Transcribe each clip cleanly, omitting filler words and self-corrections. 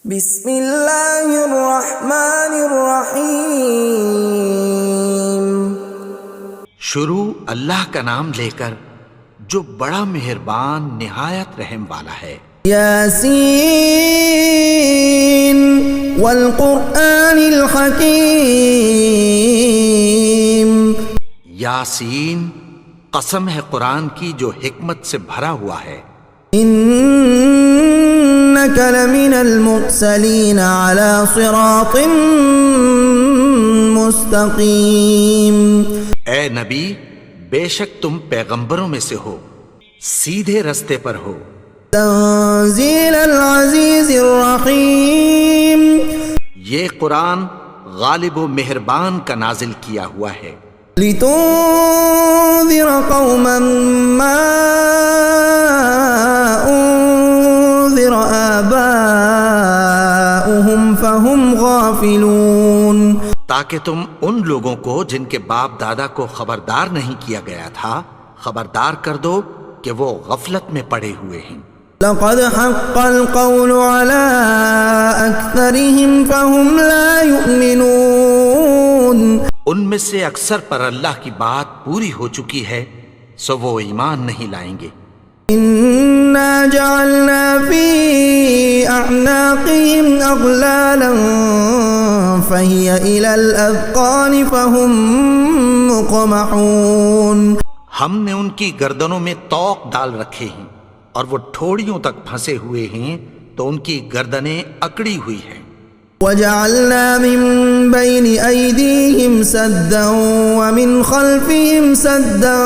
بسم اللہ الرحمن الرحیم۔ شروع اللہ کا نام لے کر جو بڑا مہربان نہایت رحم والا ہے۔ یاسین والقرآن الحکیم۔ یاسین، قسم ہے قرآن کی جو حکمت سے بھرا ہوا ہے۔ انک لمن المرسلین علی صراط مستقیم۔ اے نبی، بے شک تم پیغمبروں میں سے ہو، سیدھے رستے پر ہو۔ تنزیل العزیز الرحیم۔ یہ قرآن غالب و مہربان کا نازل کیا ہوا ہے۔ لتنذر قوما ما انذر آباؤهم فهم غافلون۔ تاکہ تم ان لوگوں کو جن کے باپ دادا کو خبردار نہیں کیا گیا تھا خبردار کر دو کہ وہ غفلت میں پڑے ہوئے ہیں۔ لقد حق القول على أكثرهم فهم لا يؤمنون۔ ان میں سے اکثر پر اللہ کی بات پوری ہو چکی ہے سو وہ ایمان نہیں لائیں گے۔ إنا جعلنا في أعناقهم أغلالا فهي إلى الأذقان فهم مقمحون۔ ہم نے ان کی گردنوں میں طوق ڈال رکھے ہیں اور وہ ٹھوڑیوں تک پھنسے ہوئے ہیں تو ان کی گردنیں اکڑی ہوئی ہیں۔ وجعلنا من بين أيديهم سدا ومن خلفهم سدا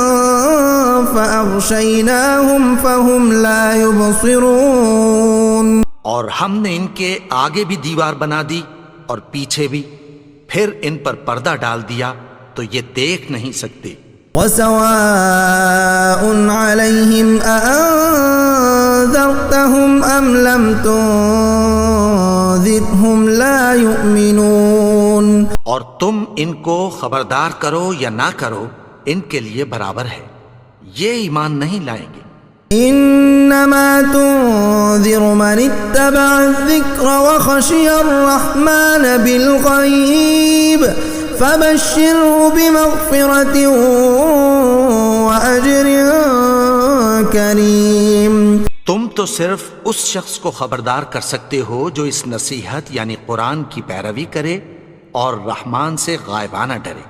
فأغشيناهم فهم لا يبصرون۔ اور ہم نے ان کے آگے بھی دیوار بنا دی اور پیچھے بھی، پھر ان پر پردہ ڈال دیا تو یہ دیکھ نہیں سکتے۔ وسواء عليهم أأنذرتهم أم لم تنذرهم لا يؤمنون۔ اور تم ان کو خبردار کرو یا نہ کرو ان کے لیے برابر ہے، یہ ایمان نہیں لائیں گے۔ انما تنذر من اتبع الذکر وخشی الرحمن بالغیب فبشره بمغفرة وأجر کریم۔ تم تو صرف اس شخص کو خبردار کر سکتے ہو جو اس نصیحت یعنی قرآن کی پیروی کرے اور رحمان سے غائبانہ ڈرے،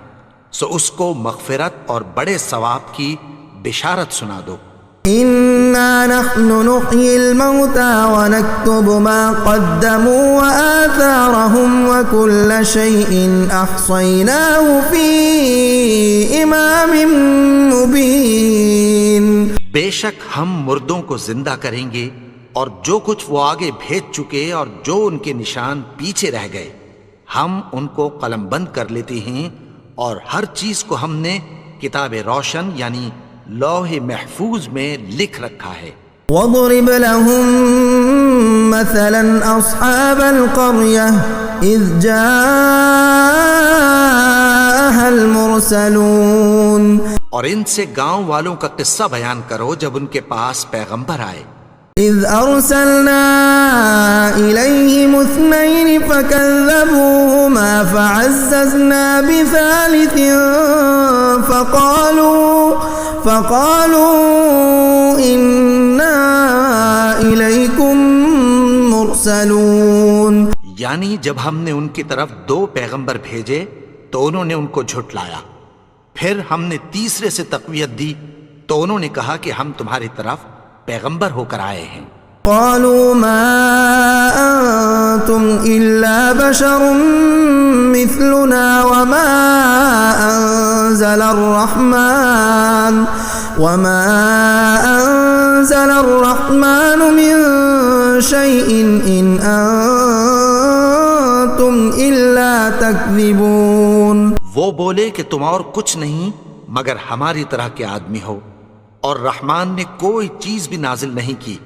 سو اس کو مغفرت اور بڑے ثواب کی بشارت سنا دو۔ انا نحن نحيي الموتى ونكتب ما قدموا وآثارهم وكل شيء احصيناه في امام مبين۔ بے شک ہم مردوں کو زندہ کریں گے اور جو کچھ وہ آگے بھیج چکے اور جو ان کے نشان پیچھے رہ گئے ہم ان کو قلم بند کر لیتے ہیں، اور ہر چیز کو ہم نے کتاب روشن یعنی لوح محفوظ میں لکھ رکھا ہے۔ وَاضْرِبْ لَهُم مَّثَلًا أَصْحَابَ الْقَرْيَةِ إِذْ جَاءَهَا الْمُرْسَلُونَ۔ اور ان سے گاؤں والوں کا قصہ بیان کرو جب ان کے پاس پیغمبر آئے۔ إِذْ أَرْسَلْنَا إِلَيْهِمُ اثْنَيْنِ فَكَذَّبُوهُمَا فَعَزَّزْنَا بِثَالِثٍ فَقَالُوا إِنَّا إِلَيْكُمْ مُرْسَلُونَ۔ یعنی جب ہم نے ان کی طرف 2 پیغمبر بھیجے تو انہوں نے ان کو جھٹلایا، پھر ہم نے تیسرے سے تقویت دی تو انہوں نے کہا کہ ہم تمہاری طرف پیغمبر ہو کر آئے ہیں۔ قالوا ما أنتم إلا بشر مثلنا وما أنزل الرحمن من شيء إن أنتم إلا تكذبون۔ وہ بولے کہ تم اور کچھ نہیں مگر ہماری طرح کے آدمی ہو، اور رحمان نے کوئی چیز بھی نازل نہیں کی،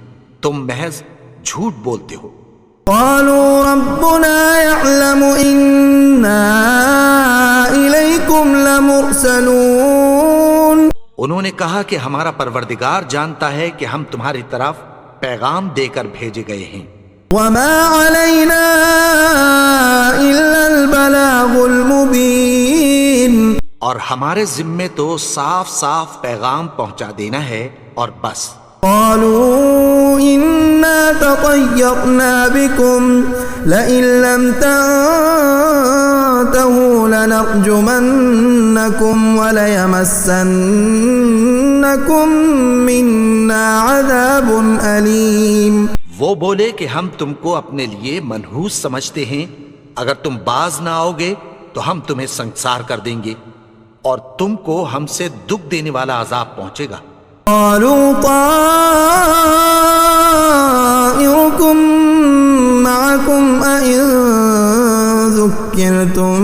تم محض جھوٹ بولتے ہو۔ قالوا ربنا يعلم إنا إليكم لمرسلون۔ انہوں نے کہا کہ ہمارا پروردگار جانتا ہے کہ ہم تمہاری طرف پیغام دے کر بھیجے گئے ہیں۔ وما علينا ہمارے ذمے تو صاف صاف پیغام پہنچا دینا ہے اور بس. قالوا إنا تطيرنا بكم لئن لم تنتهوا لنرجمنكم وليمسنكم منا عذاب أليم. وہ بولے کہ ہم تم کو اپنے لیے منحوس سمجھتے ہیں، اگر تم باز نہ آؤ گے تو ہم تمہیں سنگسار کر دیں گے اور تم کو ہم سے دکھ دینے والا عذاب پہنچے گا. قالوا طائركم معكم أئن ذكرتم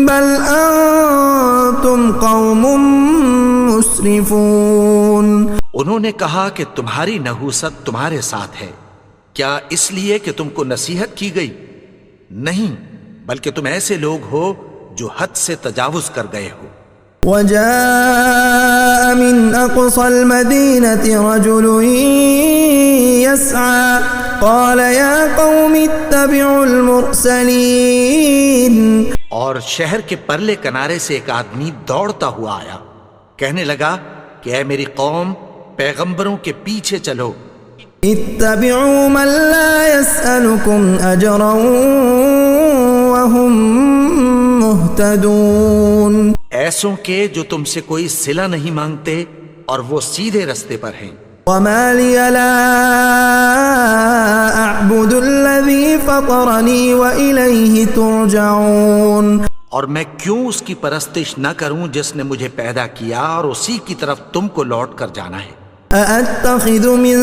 بل أنتم قوم مسرفون. انہوں نے کہا کہ تمہاری نحوست تمہارے ساتھ ہے، کیا اس لیے کہ تم کو نصیحت کی گئی؟ نہیں، بلکہ تم ایسے لوگ ہو جو حد سے تجاوز کر گئے ہو. وجاء من أقصى المدينة رجل يسعى قال يا قوم اتبعوا المرسلين. اور شہر کے پرلے کنارے سے ایک آدمی دوڑتا ہوا آیا، کہنے لگا کہ اے میری قوم، پیغمبروں کے پیچھے چلو. اتبعوا من لا يسألكم أجرا وهم مهتدون. ایسوں کے جو تم سے کوئی صلہ نہیں مانگتے اور وہ سیدھے رستے پر ہیں. وما لي لا أعبد الذي فطرني وإليه ترجعون. اور میں کیوں اس کی پرستش نہ کروں جس نے مجھے پیدا کیا اور اسی کی طرف تم کو لوٹ کر جانا ہے. أأتخذ من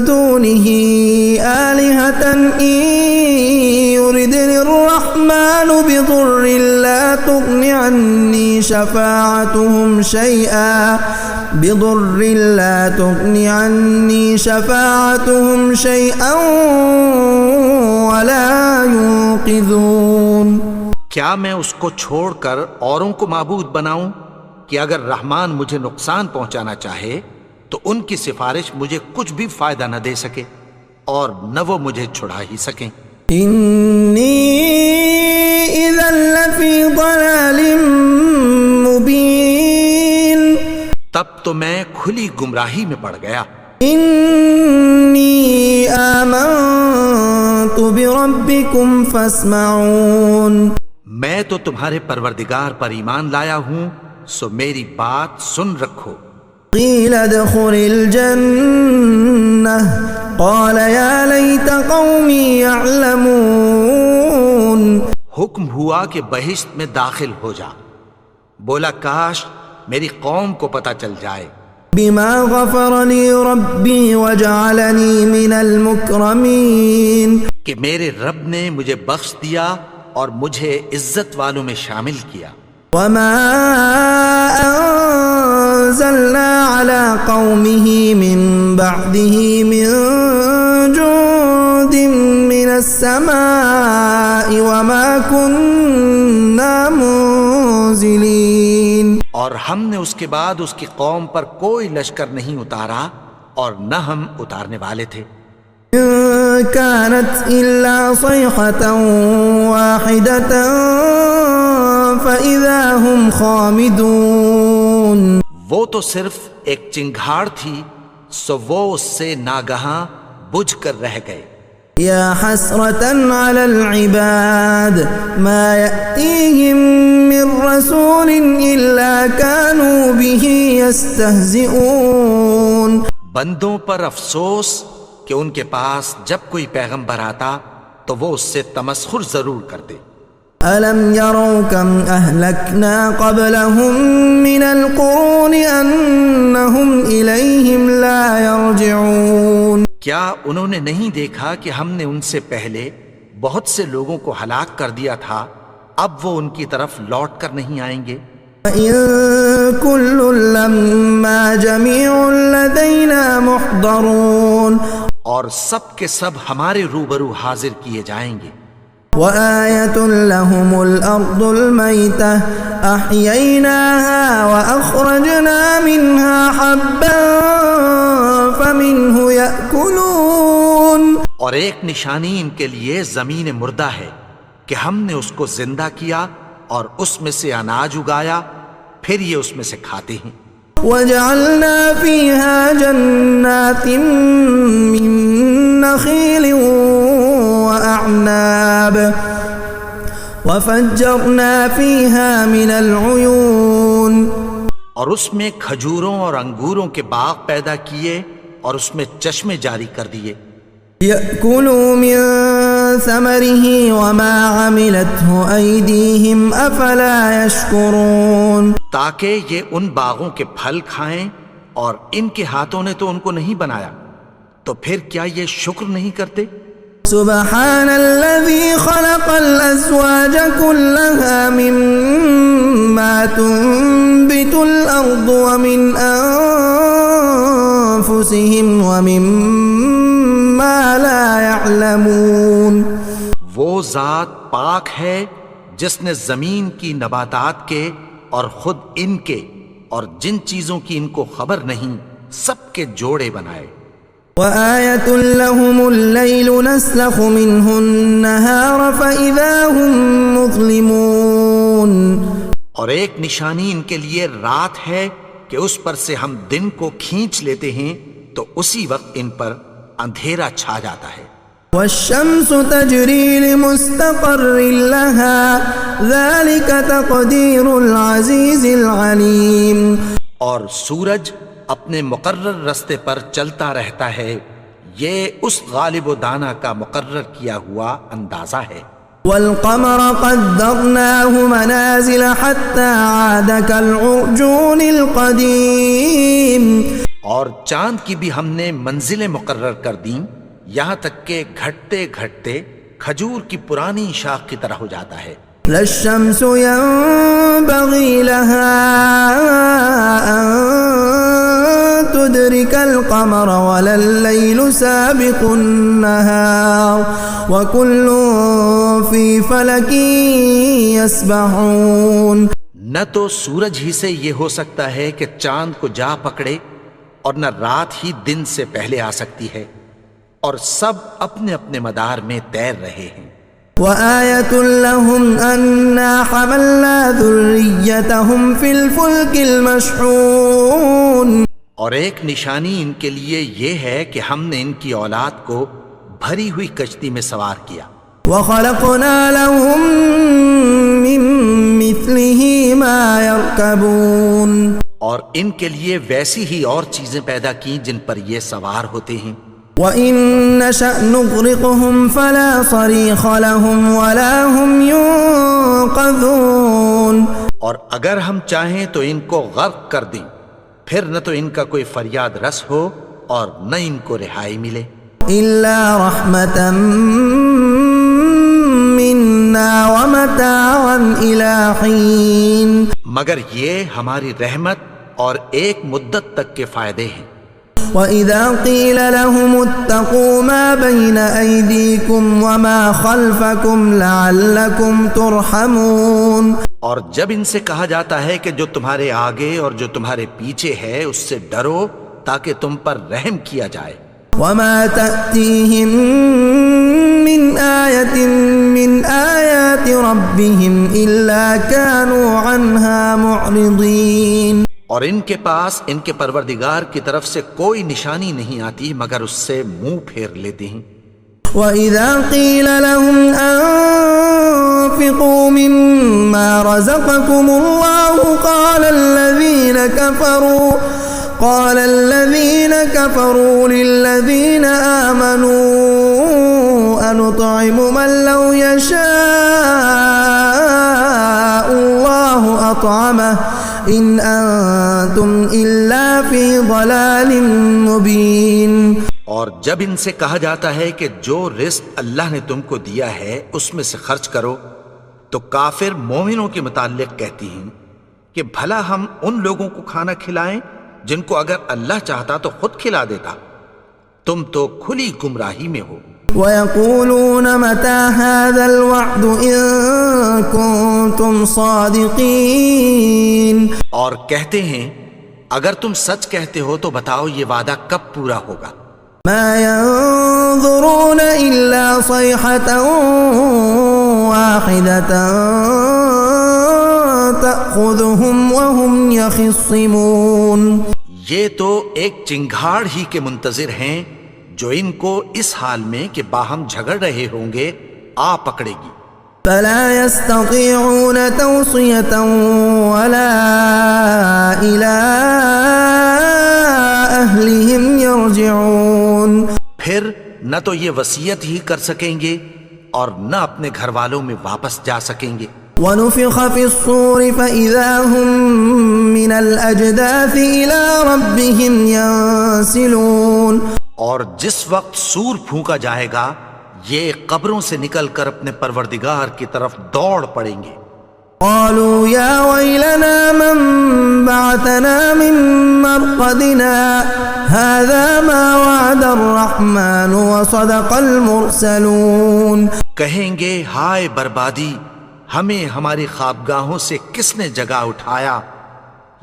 دونه آلهة إن يردني الرحمن بضر لا تغن عني شفاعتهم شيئا ولا ينقذون. کیا میں اس کو چھوڑ کر اوروں کو معبود بناؤں کہ اگر رحمان مجھے نقصان پہنچانا چاہے تو ان کی سفارش مجھے کچھ بھی فائدہ نہ دے سکے اور نہ وہ مجھے چھڑا ہی سکیں. انی اذا لفی ضلال مبین. تب تو میں کھلی گمراہی میں پڑ گیا. انی آمنت بربکم فاسمعون. میں تو تمہارے پروردگار پر ایمان لایا ہوں، سو میری بات سن رکھو. قیل ادخل الجنة قال یا لیت قومی یعلمون. حکم ہوا کہ بہشت میں داخل ہو جا. بولا کاش میری قوم کو پتہ چل جائے. بما غفر لی ربی وجعلنی من المکرمین. کہ میرے رب نے مجھے بخش دیا اور مجھے عزت والوں میں شامل کیا. وما انزلنا على قومه من بعده من جند من السماء وما كنا منزلين. اور ہم نے اس کے بعد اس کی قوم پر کوئی لشکر نہیں اتارا اور نہ ہم اتارنے والے تھے. كانت إلا صيحة واحدة فإذا هم خامدون. وہ تو صرف ایک چنگھاڑ تھی، سو وہ اس سے ناگہاں بجھ کر رہ گئے. یا حسرة على العباد ما يأتيهم من رسول إلا كانوا به يستهزئون. بندوں پر افسوس کہ ان کے پاس جب کوئی پیغمبر آتا تو وہ اس سے تمسخر ضرور کرتے. أَلَمْ يَرَوْا كَمْ أَهْلَكْنَا قَبْلَهُمْ مِنَ الْقُرُونِ أَنَّهُمْ إِلَيْهِمْ لَا يَرْجِعُونَ. کیا انہوں نے نہیں دیکھا کہ ہم نے ان سے پہلے بہت سے لوگوں کو ہلاک کر دیا تھا، اب وہ ان کی طرف لوٹ کر نہیں آئیں گے. وَإِن كُلٌّ لَّمَّا جَمِيعٌ لَّدَيْنَا مُحْضَرُونَ. اور سب کے سب ہمارے روبرو حاضر کیے جائیں گے. وآية لهم الأرض الميتة أحييناها وأخرجنا منها حبا فمنه يأكلون. اور ایک نشانی ان کے لیے زمین مردہ ہے کہ ہم نے اس کو زندہ کیا اور اس میں سے اناج اگایا، پھر یہ اس میں سے کھاتے ہیں۔ وجعلنا فيها جنات من نخيل وأعناب وفجرنا فيها من العيون، اور اس میں کھجوروں اور انگوروں کے باغ پیدا کیے اور اس میں چشمے جاری کر دیے۔ يأكلوا من ثمره وما عملته أيديهم أفلا يشكرون، تاکہ یہ ان باغوں کے پھل کھائیں، اور ان کے ہاتھوں نے تو ان کو نہیں بنایا، تو پھر کیا یہ شکر نہیں کرتے؟ سبحان الذي خلق الأزواج كلها مما تنبت الأرض ومن أنفسهم ومما لا يعلمون، وہ ذات پاک ہے جس نے زمین کی نباتات کے اور خود ان کے اور جن چیزوں کی ان کو خبر نہیں سب کے جوڑے بنائے۔ وآية لهم الليل نسلخ منه النهار فإذا هم مظلمون، اور ایک نشانی ان کے لیے رات ہے کہ اس پر سے ہم دن کو کھینچ لیتے ہیں تو اسی وقت ان پر اندھیرا چھا جاتا ہے۔ والشمس تجري لمستقر لها ذلك تقدير العزيز العليم، اور سورج اپنے مقرر رستے پر چلتا رہتا ہے، یہ اس غالب و دانا کا مقرر کیا ہوا اندازہ ہے۔ والقمر قدرناه منازل حتى عاد كالعرجون القديم، اور چاند کی بھی ہم نے منزلیں مقرر کر دیں، یہاں تک کہ گھٹتے گھٹتے کھجور کی پرانی شاخ کی طرح ہو جاتا ہے۔ لا الشمس ينبغي لها أن تدرك القمر ولا الليل سابق النهار وكل في فلك يسبحون، نہ تو سورج ہی سے یہ ہو سکتا ہے کہ چاند کو جا پکڑے، اور نہ رات ہی دن سے پہلے آ سکتی ہے، اور سب اپنے اپنے مدار میں تیر رہے ہیں۔ وآية لهم أنا حملنا ذريتهم في الفلك المشحون، اور ایک نشانی ان کے لیے یہ ہے کہ ہم نے ان کی اولاد کو بھری ہوئی کشتی میں سوار کیا۔ وخلقنا لهم من مثله ما يركبون، اور ان کے لیے ویسی ہی اور چیزیں پیدا کی جن پر یہ سوار ہوتے ہیں۔ وَإِن نَّشَأْ نُغْرِقْهُمْ فَلَا صَرِيخَ لَهُمْ وَلَا هُمْ يُنقَذُونَ، اور اگر ہم چاہیں تو ان کو غرق کر دیں، پھر نہ تو ان کا کوئی فریاد رس ہو اور نہ ان کو رہائی ملے۔ إِلَّا رَحْمَةً مِّنَّا وَمَتَاعًا إِلَىٰ حِينٍ، مگر یہ ہماری رحمت اور ایک مدت تک کے فائدے ہیں۔ وَإِذَا قِيلَ لَهُمُ اتَّقُوا مَا بَيْنَ أَيْدِيكُمْ وَمَا خَلْفَكُمْ لَعَلَّكُمْ تُرْحَمُونَ، اور جب ان سے کہا جاتا ہے کہ جو تمہارے آگے اور جو تمہارے پیچھے ہے اس سے ڈرو تاکہ تم پر رحم کیا جائے۔ وَمَا تَأْتِيهِم مِّنْ آيَةٍ مِّنْ آيَاتِ رَبِّهِمْ إِلَّا كَانُوا عَنْهَا مُعْرِضِينَ، اور ان کے پاس ان کے پروردگار کی طرف سے کوئی نشانی نہیں آتی مگر اس سے منہ پھیر لیتے ہیں۔ وَإِذَا قِيلَ لَهُمْ أَنفِقُوا مِمَّا رَزَقَكُمُ اللَّهُ قَالَ الَّذِينَ كَفَرُوا لِلَّذِينَ آمَنُوا أَنُطْعِمُ مَن لَّوْ يَشَاءُ اللَّهُ أَطْعَمَهُ إِنْ أَنتُمْ إِلَّا فِي ضَلَالٍ مُّبِينٍ، اور جب ان سے کہا جاتا ہے کہ جو رزق اللہ نے تم کو دیا ہے اس میں سے خرچ کرو، تو کافر مومنوں کے متعلق کہتی ہیں کہ بھلا ہم ان لوگوں کو کھانا کھلائیں جن کو اگر اللہ چاہتا تو خود کھلا دیتا، تم تو کھلی گمراہی میں ہو۔ وَيَقُولُونَ مَتَىٰ هَٰذَا الْوَعْدُ إِن كُنتُمْ صَادِقِينَ، اور کہتے ہیں اگر تم سچ کہتے ہو تو بتاؤ یہ وعدہ کب پورا ہوگا۔ مَا يَنظُرُونَ إِلَّا صَيْحَةً وَاحِدَةً تأخذهم وهم يخصمون. یہ تو ایک چنگھاڑ ہی کے منتظر ہیں جو ان کو اس حال میں کہ باہم جھگڑ رہے ہوں گے آ پکڑے گی. فلا يستطيعون توصية ولا إلى أهلهم يرجعون. پھر نہ تو یہ وصیت ہی کر سکیں گے اور نہ اپنے گھر والوں میں واپس جا سکیں گے. ونفخ في الصور فإذا هم من الأجداث إلى ربهم ينسلون. اور جس وقت سور پھونکا جائے گا یہ قبروں سے نکل کر اپنے پروردگار کی طرف دوڑ پڑیں گے. قالوا يا ويلنا من بعثنا من مرقدنا هذا ما وعد الرحمن وصدق المرسلون. کہیں گے ہائے بربادی، ہمیں ہماری خوابگاہوں سے کس نے جگا اٹھایا؟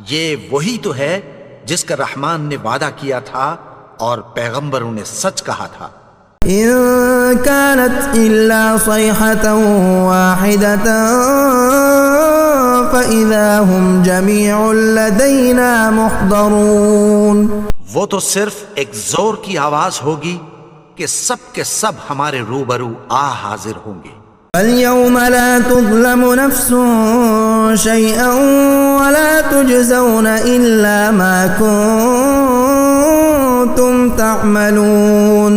یہ وہی تو ہے جس کا رحمان نے وعدہ کیا تھا اور پیغمبروں نے سچ کہا تھا. إن كانت إلا صيحة واحدة فإذا هم جميع لدينا محضرون. وہ تو صرف ایک زور کی آواز ہوگی کہ سب کے سب ہمارے روبرو آ حاضر ہوں گے. اليوم لا تظلم نفس شيئا ولا تجزون إلا ما كنتم تعملون.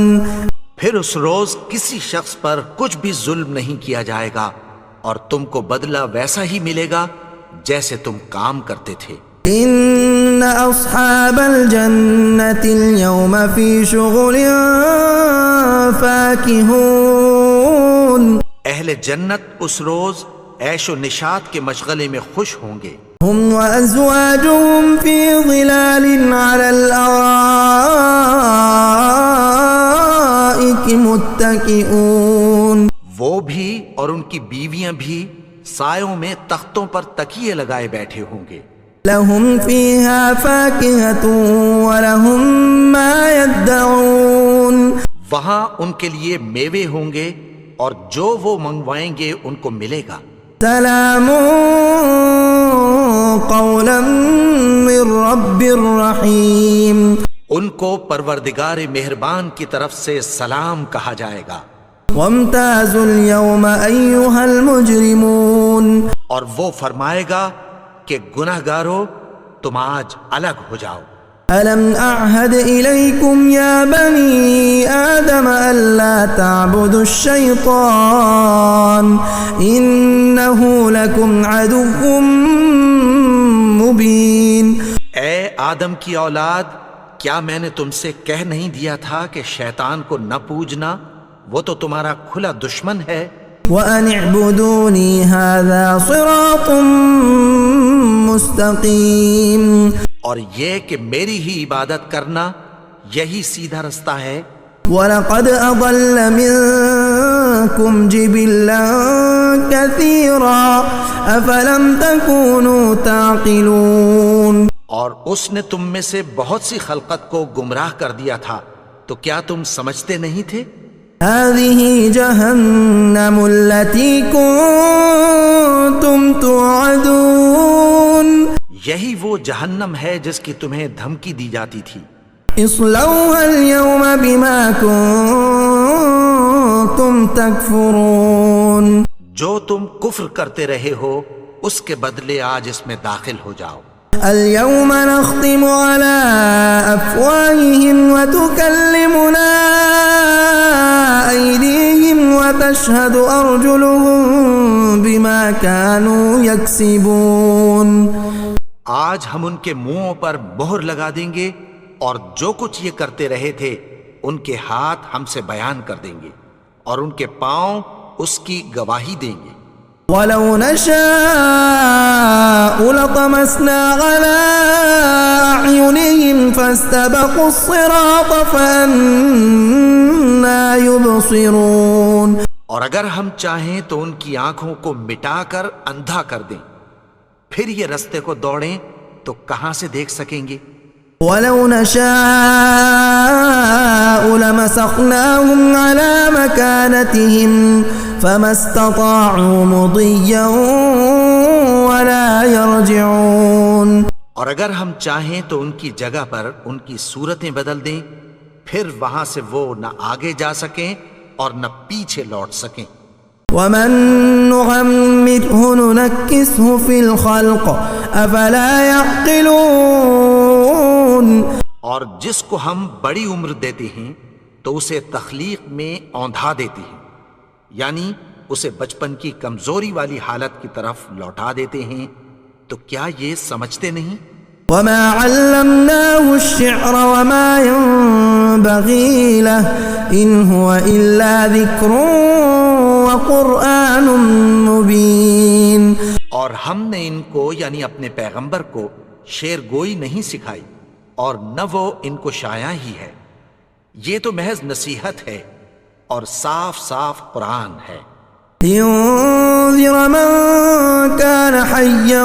پھر اس روز کسی شخص پر کچھ بھی ظلم نہیں کیا جائے گا اور تم کو بدلہ ویسا ہی ملے گا جیسے تم کام کرتے تھے. ان اصحاب الجنة اليوم في شغل فاكهون. اہل جنت اس روز عیش و نشاط کے مشغلے میں خوش ہوں گے. هم وازواجهم في ظلال على الارائك متكئون. وہ بھی اور ان کی بیویاں بھی سایوں میں تختوں پر تکیے لگائے بیٹھے ہوں گے. لهم فيها فاكهة ولهم ما يدعون. وہاں ان کے لیے میوے ہوں گے اور جو وہ منگوائیں گے ان کو ملے گا. سلام قولا من رب الرحیم. ان کو پروردگار مہربان کی طرف سے سلام کہا جائے گا. وامتازوا اليوم ایها المجرمون. اور وہ فرمائے گا کہ گناہگارو تم آج الگ ہو جاؤ. ألم أعهد إليكم يا بني آدم ألا تعبدوا الشيطان إنه لكم عدو مبين. اے آدم کی اولاد، کیا میں نے تم سے کہہ نہیں دیا تھا کہ شیطان کو نہ پوجنا؟ وہ تو تمہارا کھلا دشمن ہے. وأن اعبدوني هذا صراط مستقيم. اور یہ کہ میری ہی عبادت کرنا یہی سیدھا رستہ ہے. وَلَقَدْ أَضَلَّ مِنكُمْ جِبِلًّا كَثِيرًا أَفَلَمْ تَكُونُوا تَعْقِلُونَ. اور اس نے تم میں سے بہت سی خلقت کو گمراہ کر دیا تھا، تو کیا تم سمجھتے نہیں تھے؟ هَذِهِ جَهَنَّمُ الَّتِي كُنتُمْ تُوعَدُونَ. یہی وہ جہنم ہے جس کی تمہیں دھمکی دی جاتی تھی. اصلوها اليوم بما كنتم تكفرون. جو تم کفر کرتے رہے ہو اس کے بدلے آج اس میں داخل ہو جاؤ. اليوم نختم على أفواههم وتكلمنا أيديهم وتشهد أرجلهم بما كانوا يكسبون. آج ہم ان کے منہوں پر مہر لگا دیں گے اور جو کچھ یہ کرتے رہے تھے ان کے ہاتھ ہم سے بیان کر دیں گے اور ان کے پاؤں اس کی گواہی دیں گے. وَلَوْ نَشَاءُ لَطَمَسْنَا عَلَىٰ أَعْيُنِهِمْ فَاسْتَبَقُوا الصِّرَاطَ فَأَنَّىٰ يُبْصِرُونَ. اور اگر ہم چاہیں تو ان کی آنکھوں کو مٹا کر اندھا کر دیں، پھر یہ رستے کو دوڑیں تو کہاں سے دیکھ سکیں گے. وَلَوْ نَشَاءُ لَمَسَخْنَاهُمْ عَلَىٰ مَكَانَتِهِمْ فَمَا اسْتَطَاعُوا مُضِيًّا ولا يرجعون. اور اگر ہم چاہیں تو ان کی جگہ پر ان کی صورتیں بدل دیں، پھر وہاں سے وہ نہ آگے جا سکیں اور نہ پیچھے لوٹ سکیں. ومن نعمره ننكسه في الخلق افلا يعقلون. اور جس کو ہم بڑی عمر دیتے ہیں تو اسے تخلیق میں اوندھا دیتے ہیں، یعنی اسے بچپن کی کمزوری والی حالت کی طرف لوٹا دیتے ہیں. تو کیا یہ سمجھتے نہیں؟ وما علمناه الشعر وما ينبغي له ان هو الا ذكر وقرآن مبين. اور ہم نے ان کو یعنی اپنے پیغمبر کو شعر گوئی نہیں سکھائی اور نہ وہ ان کو شایع ہی ہے، یہ تو محض نصیحت ہے اور صاف صاف قرآن ہے. لينذر من كان حيا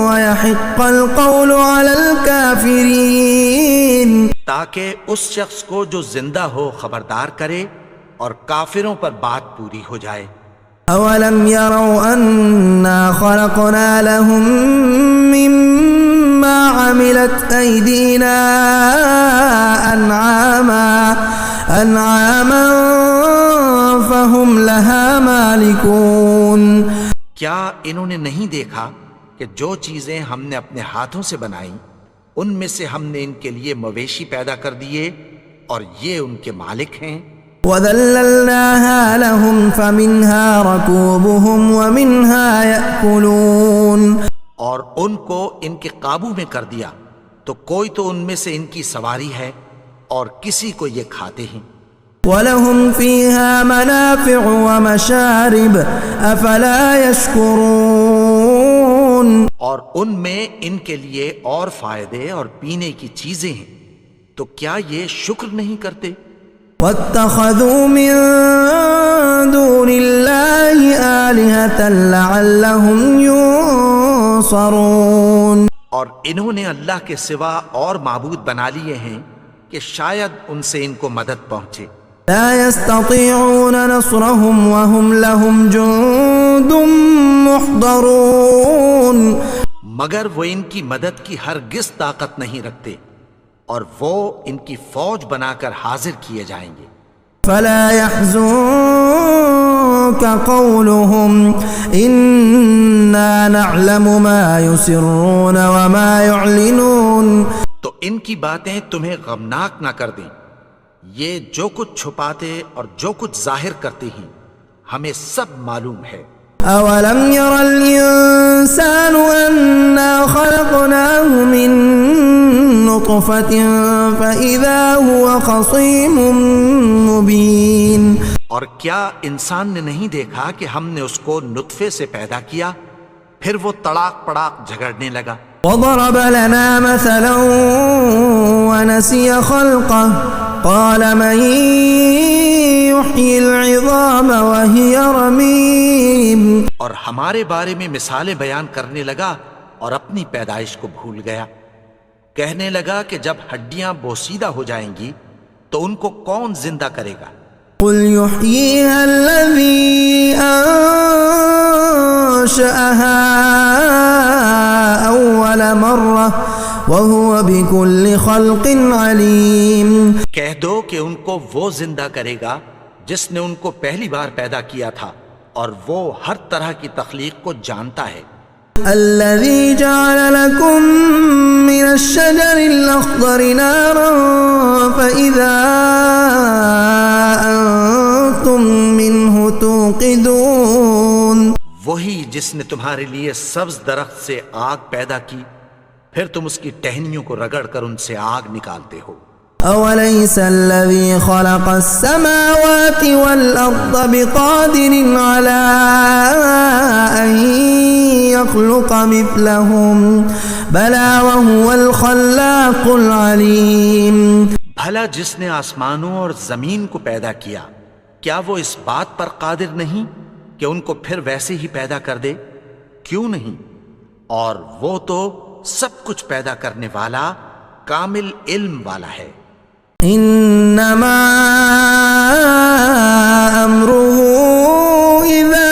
ويحق القول على الكافرين. تاکہ اس شخص کو جو زندہ ہو خبردار کرے اور کافروں پر بات پوری ہو جائے. اولم يروا انا خلقنا لهم مما عملت ايدينا انعاما فهم لها مالكون. کیا انہوں نے نہیں دیکھا کہ جو چیزیں ہم نے اپنے ہاتھوں سے بنائیں ان میں سے ہم نے ان کے لیے مویشی پیدا کر دیے اور یہ ان کے مالک ہیں. وَذَلَّلْنَاهَا لَهُمْ فَمِنْهَا رَكُوبُهُمْ وَمِنْهَا يَأْكُلُونَ. اور ان کو ان کے قابو میں کر دیا تو کوئی تو ان میں سے ان کی سواری ہے اور کسی کو یہ کھاتے ہیں. وَلَهُمْ فِيهَا مَنَافِعُ وَمَشَارِبُ أَفَلَا يَشْكُرُونَ. اور ان میں ان کے لیے اور فائدے اور پینے کی چیزیں ہیں، تو کیا یہ شکر نہیں کرتے؟ وَاتَّخَذُوا مِن دُونِ اللَّهِ آلِهَةً لَعَلَّهُمْ يُنصَرُونَ. اور انہوں نے اللہ کے سوا اور معبود بنا لیے ہیں کہ شاید ان سے ان کو مدد پہنچے. لا يستطيعون نصرهم وهم لهم جند محضرون. مگر وہ ان کی مدد کی ہرگز طاقت نہیں رکھتے اور وہ ان کی فوج بنا کر حاضر کیے جائیں گے. فلا يحزنك قولهم إنا نعلم ما يسرون وما يعلنون. تو ان کی باتیں تمہیں غمناک نہ کر دیں، یہ جو کچھ چھپاتے اور جو کچھ ظاہر کرتے ہیں ہمیں سب معلوم ہے. أولم ير الإنسان أنا خلقناه من نطفة فإذا هو خصيم مبين. اور کیا انسان نے نہیں دیکھا کہ ہم نے اس کو نطفے سے پیدا کیا پھر وہ تڑاک پڑاک جھگڑنے لگا. وضرب لنا مثلا ونسي خلقه قال من يحيي العظام وهي رميم. اور ہمارے بارے میں مثالیں بیان کرنے لگا اور اپنی پیدائش کو بھول گیا. کہنے لگا کہ جب ہڈیاں بوسیدہ ہو جائیں گی تو ان کو کون زندہ کرے گا؟ قل يحييها الذي أنشأها أول مرة وهو بكل خلق عليم. کہہ دو کہ ان کو وہ زندہ کرے گا جس نے ان کو پہلی بار پیدا کیا تھا اور وہ ہر طرح کی تخلیق کو جانتا ہے. الذي جعل لكم من الشجر الأخضر نارا فإذا أنتم منه توقدون. وہی جس نے تمہارے لیے سبز درخت سے آگ پیدا کی پھر تم اس کی ٹہنیوں کو رگڑ کر ان سے آگ نکالتے ہو. أوليس الذي خلق السماوات والأرض بقادر على أن يخلق مثلهم بلى وهو الخلاق العليم. بھلا جس نے آسمانوں اور زمین کو پیدا کیا کیا وہ اس بات پر قادر نہیں کہ ان کو پھر ویسے ہی پیدا کر دے؟ کیوں نہیں؟ اور وہ تو سب کچھ پیدا کرنے والا کامل علم والا ہے. انما امره اذا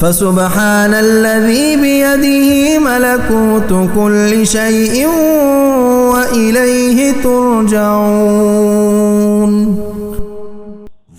فسبحان الذي بيده ملكوت كل شيء وإليه ترجعون।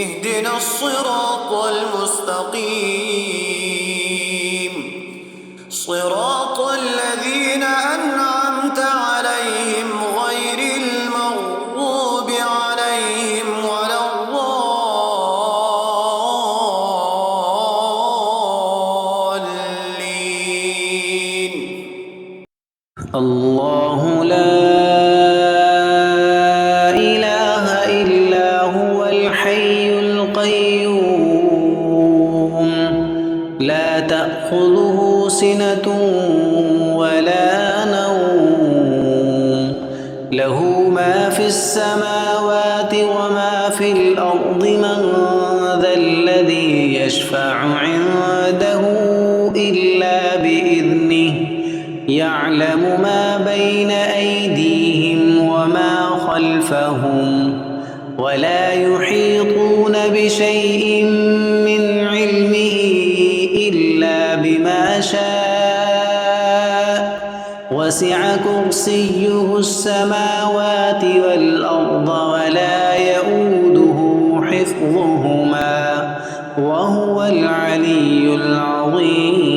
اهدنا الصراط المستقيم صراط الذين أنعمت عليهم غير المغضوب عليهم ولا الضالين। الله لا إله إلا هو الحي القيوم لا تأخذه سنة ولا نوم له ما في السماوات وما في الأرض من ذا الذي يشفع عنده إلا بإذنه يعلم ما بين أيديهم وما خلفهم ولا يحيطون بشيء من علمه إلا بما شاء وسع كرسيه السماوات والأرض ولا يؤوده حفظهما وهو العلي العظيم.